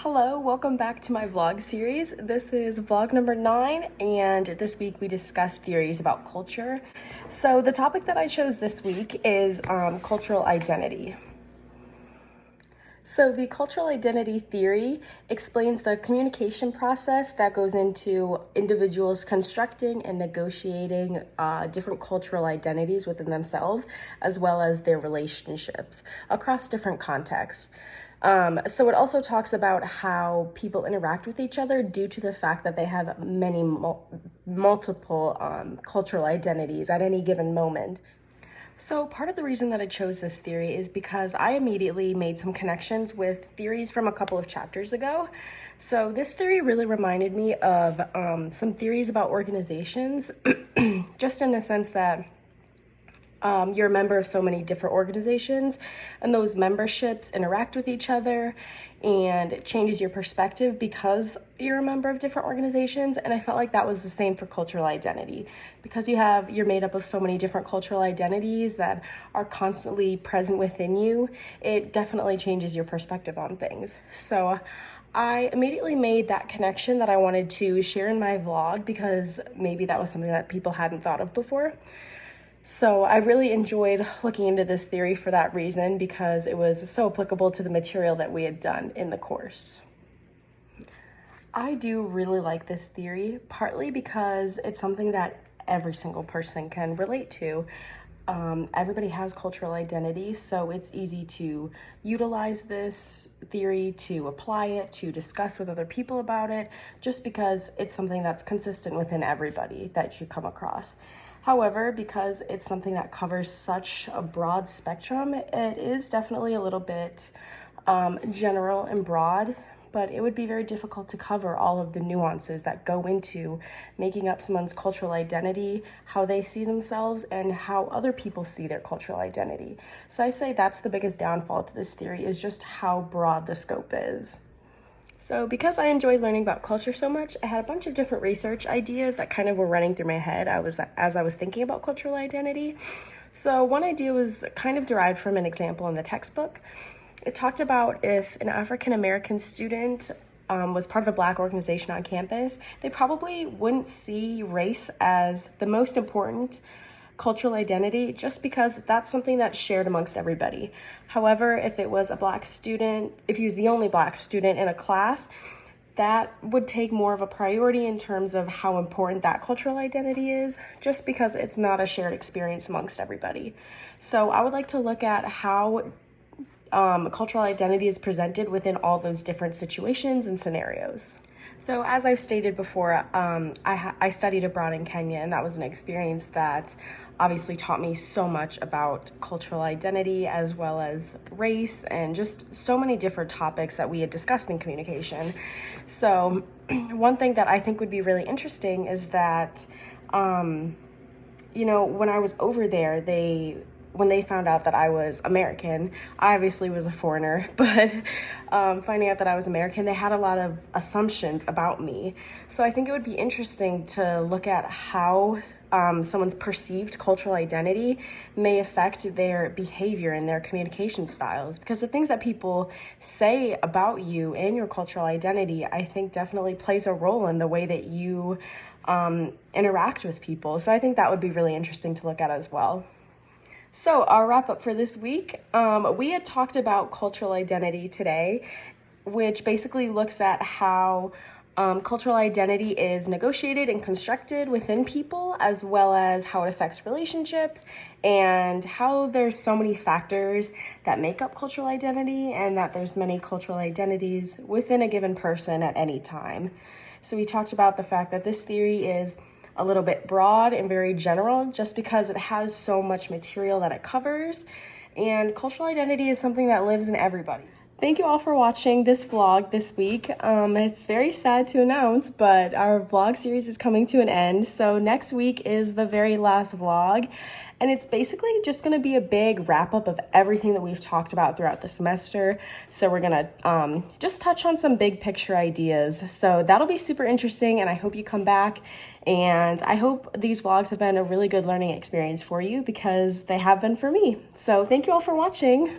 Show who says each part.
Speaker 1: Hello, welcome back to my vlog series. This is vlog number 9, and this week we discuss theories about culture. So the topic that I chose this week is cultural identity. So the cultural identity theory explains the communication process that goes into individuals constructing and negotiating different cultural identities within themselves, as well as their relationships across different contexts. So it also talks about how people interact with each other due to the fact that they have multiple cultural identities at any given moment. So part of the reason that I chose this theory is because I immediately made some connections with theories from a couple of chapters ago. So this theory really reminded me of some theories about organizations, just in the sense that you're a member of so many different organizations, and those memberships interact with each other, and it changes your perspective because you're a member of different organizations. And I felt like that was the same for cultural identity, because you're made up of so many different cultural identities that are constantly present within you. It definitely changes your perspective on things. So I immediately made that connection that I wanted to share in my vlog, because maybe that was something that people hadn't thought of before. So I really enjoyed looking into this theory for that reason, because it was so applicable to the material that we had done in the course. I do really like this theory, partly because it's something that every single person can relate to. Everybody has cultural identity, so it's easy to utilize this theory, to apply it, to discuss with other people about it, just because it's something that's consistent within everybody that you come across. However, because it's something that covers such a broad spectrum, it is definitely a little bit general and broad, but it would be very difficult to cover all of the nuances that go into making up someone's cultural identity, how they see themselves, and how other people see their cultural identity. So I say that's the biggest downfall to this theory, is just how broad the scope is. So because I enjoy learning about culture so much, I had a bunch of different research ideas that kind of were running through my head as I was thinking about cultural identity. So one idea was kind of derived from an example in the textbook. It talked about if an African American student was part of a Black organization on campus, they probably wouldn't see race as the most important cultural identity, just because that's something that's shared amongst everybody. However, if it was a Black student, if he was the only Black student in a class, that would take more of a priority in terms of how important that cultural identity is, just because it's not a shared experience amongst everybody. So I would like to look at how cultural identity is presented within all those different situations and scenarios. So as I've stated before, I studied abroad in Kenya, and that was an experience that obviously taught me so much about cultural identity, as well as race, and just so many different topics that we had discussed in communication. So one thing that I think would be really interesting is that, when I was over there, when they found out that I was American, I obviously was a foreigner, but finding out that I was American, they had a lot of assumptions about me. So I think it would be interesting to look at how someone's perceived cultural identity may affect their behavior and their communication styles, because the things that people say about you and your cultural identity, I think definitely plays a role in the way that you interact with people. So I think that would be really interesting to look at as well. So our wrap up for this week, we had talked about cultural identity today, which basically looks at how cultural identity is negotiated and constructed within people, as well as how it affects relationships, and how there's so many factors that make up cultural identity, and that there's many cultural identities within a given person at any time. So we talked about the fact that this theory is a little bit broad and very general, just because it has so much material that it covers, and cultural identity is something that lives in everybody. Thank you all for watching this vlog this week. It's very sad to announce, but our vlog series is coming to an end. So next week is the very last vlog, and it's basically just gonna be a big wrap up of everything that we've talked about throughout the semester. So we're gonna just touch on some big picture ideas. So that'll be super interesting, and I hope you come back. And I hope these vlogs have been a really good learning experience for you, because they have been for me. So thank you all for watching.